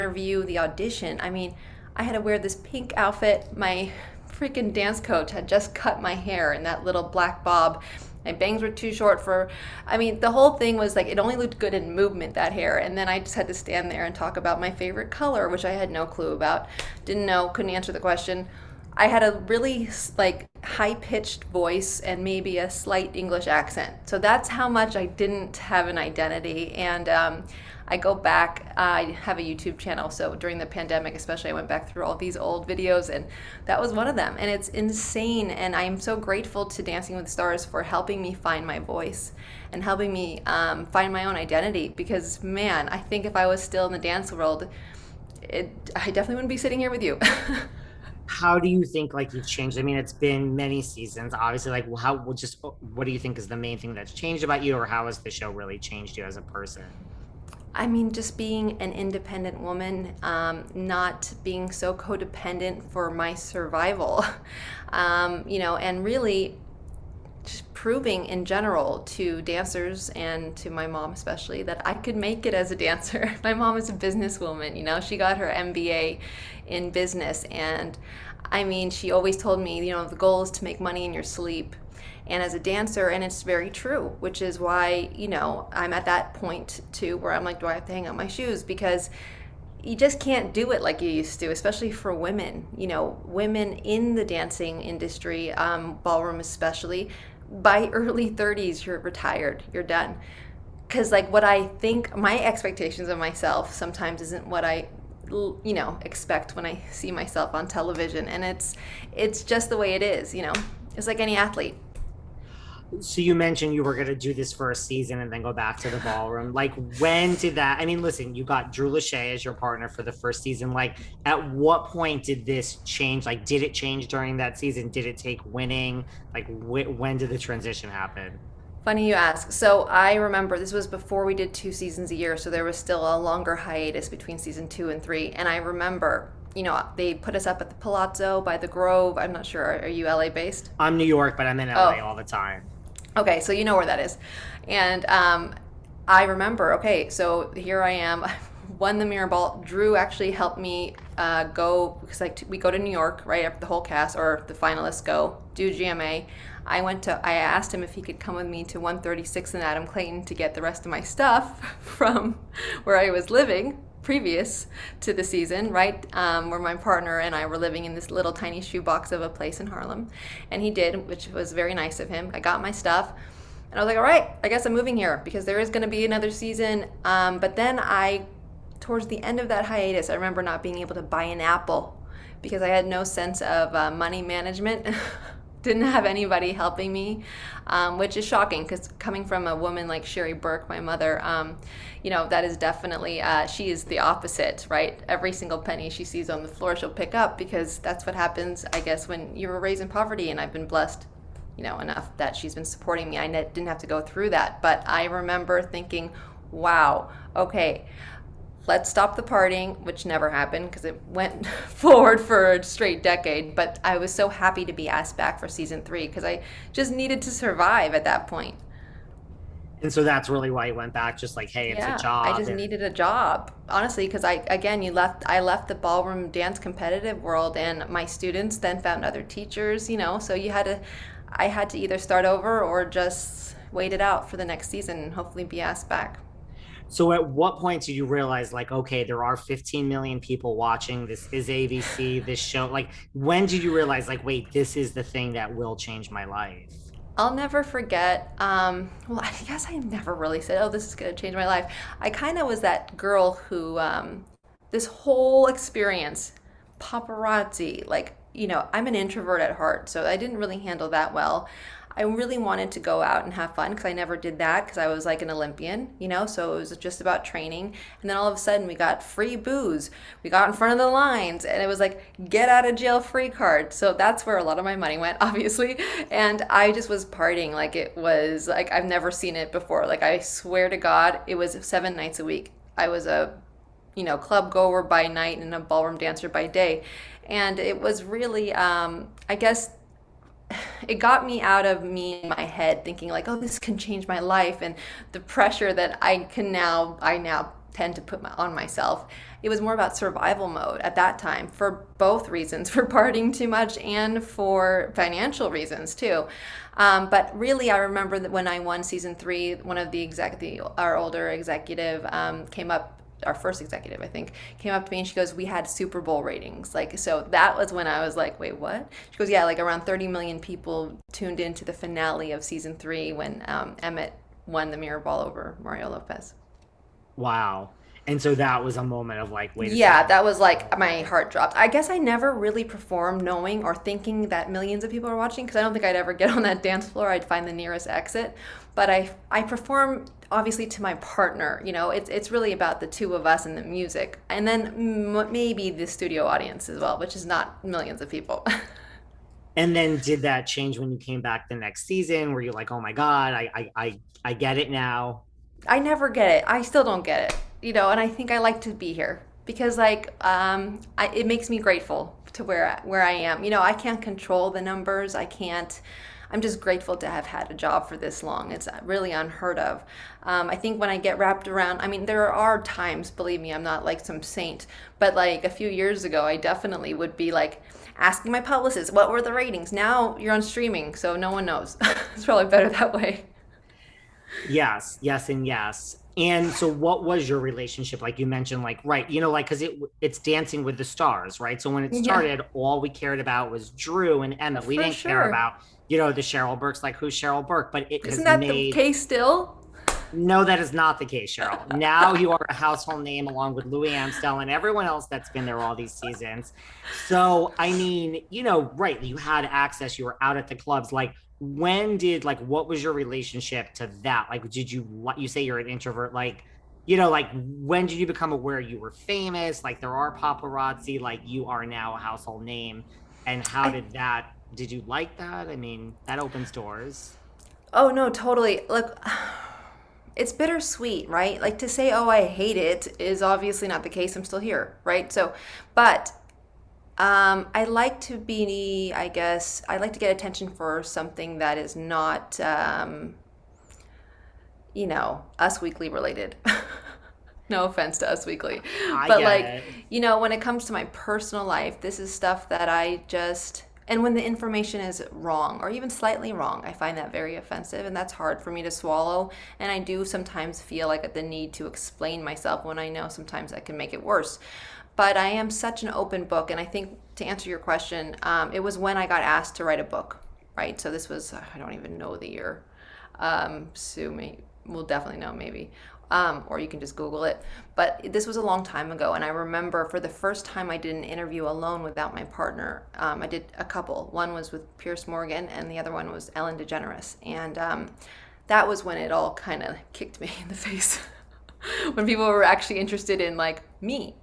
interview, the audition, I mean, I had to wear this pink outfit. My freaking dance coach had just cut my hair in that little black bob. My bangs were too short for, I mean, the whole thing was like, it only looked good in movement, that hair. And then I just had to stand there and talk about my favorite color, which I had no clue about. Didn't know, couldn't answer the question. I had a really like high pitched voice and maybe a slight English accent. So that's how much I didn't have an identity. And I go back, I have a YouTube channel. So during the pandemic, especially, I went back through all these old videos, and that was one of them. And it's insane. And I'm so grateful to Dancing with the Stars for helping me find my voice and helping me find my own identity. Because, man, I think if I was still in the dance world, I definitely wouldn't be sitting here with you. How do you think like you've changed? I mean, it's been many seasons, obviously. Like, what do you think is the main thing that's changed about you, or how has the show really changed you as a person? I mean, just being an independent woman, not being so codependent for my survival, and really just proving in general to dancers and to my mom especially that I could make it as a dancer. My mom is a businesswoman, she got her MBA in business, and I mean, she always told me, the goal is to make money in your sleep. And as a dancer, and it's very true, which is why, I'm at that point too where I'm like, do I have to hang up my shoes? Because you just can't do it like you used to, especially for women. Women in the dancing industry, ballroom especially, by early 30s, you're retired, you're done. Because, like, what I think, my expectations of myself sometimes isn't what I expect when I see myself on television, and it's just the way it is. It's like any athlete. So you mentioned you were going to do this for a season and then go back to the ballroom. Like, when did that? I mean, listen, you got Drew Lachey as your partner for the first season. Like, at what point did this change? Like, did it change during that season? Did it take winning? Like, when did the transition happen? Funny you ask. So I remember this was before we did 2 seasons a year, so there was still a longer hiatus between season 2 and 3. And I remember, they put us up at the Palazzo by the Grove. I'm not sure. Are you LA based? I'm New York, but I'm in LA Oh, all the time. okay. So you know where that is. And I remember, okay, so here I am. Won the mirror ball. Drew actually helped me go, because like we go to New York, right? After the whole cast or the finalists go do GMA. I asked him if he could come with me to 136 and Adam Clayton to get the rest of my stuff from where I was living previous to the season, right? Where my partner and I were living in this little tiny shoebox of a place in Harlem. And he did, which was very nice of him. I got my stuff. And I was like, all right, I guess I'm moving here because there is going to be another season. But then towards the end of that hiatus, I remember not being able to buy an apple because I had no sense of money management. Didn't have anybody helping me, which is shocking because coming from a woman like Cheryl Burke, my mother, that is definitely, she is the opposite, right? Every single penny she sees on the floor, she'll pick up because that's what happens, I guess, when you were raised in poverty. And I've been blessed, enough that she's been supporting me. I didn't have to go through that. But I remember thinking, wow, okay, let's stop the partying, which never happened because it went forward for a straight decade. But I was so happy to be asked back for season 3 because I just needed to survive at that point. And so that's really why you went back, just like, hey, it's a Yeah, I job. just And needed a job, honestly, because I left the ballroom dance competitive world, and my students then found other teachers, so I had to either start over or just wait it out for the next season and hopefully be asked back. so at what point did you realize, like, okay, there are 15 million people watching, this is ABC, this show? Like, when did you realize, like, wait, this is the thing that will change my life? I'll never forget. Well, I guess I never really said, "Oh, this is going to change my life." I kind of was that girl who, this whole experience, paparazzi, like, I'm an introvert at heart, so I didn't really handle that well. I really wanted to go out and have fun because I never did that because I was like an Olympian, so it was just about training. And then all of a sudden we got free booze. We got in front of the lines and it was like get out of jail free card. So that's where a lot of my money went, obviously. And I just was partying like it was like I've never seen it before. Like I swear to God, it was 7 nights a week. I was a club goer by night and a ballroom dancer by day. And it was really, I guess, it got me out of me in my head thinking like, oh, this can change my life, and the pressure that I now tend to put on myself. It was more about survival mode at that time for both reasons, for partying too much and for financial reasons too. But really, I remember that when I won season 3, one of our older executive came up. Our first executive, I think, came up to me and she goes, "We had Super Bowl ratings." Like, so that was when I was like, "Wait, what?" She goes, "Yeah, like around 30 million people tuned into the finale of season 3 when Emmett won the mirror ball over Mario Lopez." Wow. And so that was a moment of like, wait a Yeah, second. that was like my heart dropped. I guess I never really performed knowing or thinking that millions of people are watching because I don't think I'd ever get on that dance floor. I'd find the nearest exit. But I perform obviously to my partner. You know, it's really about the two of us and the music, and then maybe the studio audience as well, which is not millions of people. And then did that change when you came back the next season? Were you like, oh my God, I get it now? I never get it. I still don't get it. You know, and I think I like to be here because it makes me grateful to where I am. You know, I can't control the numbers. I can't. I'm just grateful to have had a job for this long. It's really unheard of. I think when I get wrapped around, I mean, there are times, believe me, I'm not like some saint, but like a few years ago, I definitely would be like asking my publicist, what were the ratings? Now you're on streaming, so no one knows. It's probably better that way. Yes, yes, and yes. And so what was your relationship like? You mentioned like, right, like because it's Dancing with the Stars, right? So when it Yeah, started, all we cared about was Drew and Emmett. We for didn't care sure. about, the Cheryl Burks, like who's Cheryl Burke, but it Isn't has that the made case still? no, that is not the case, Cheryl. Now you are a household name along with Louis Amstel and everyone else that's been there all these seasons. So, I mean, right, you had access, you were out at the clubs. Like, what was your relationship to that? Like, you say you're an introvert? Like, when did you become aware you were famous? Like, there are paparazzi, like, you are now a household name. And I did you like that? I mean, that opens doors. Oh no, totally. Look, it's bittersweet, right? Like to say, "Oh, I hate it," is obviously not the case. I'm still here, right? So, but I like to be, I guess, I like to get attention for something that is not, Us Weekly related. No offense to Us Weekly. I But get like, it. when it comes to my personal life, this is stuff that and when the information is wrong or even slightly wrong, I find that very offensive and that's hard for me to swallow. And I do sometimes feel like the need to explain myself when I know sometimes I can make it worse. But I am such an open book. And I think to answer your question, it was when I got asked to write a book, right? So this was, I don't even know the year. Sue me. We'll definitely know maybe. Or you can just Google it. But this was a long time ago, and I remember for the first time I did an interview alone without my partner. I did a couple. One was with Pierce Morgan, and the other one was Ellen DeGeneres. And that was when it all kind of kicked me in the face. When people were actually interested in like me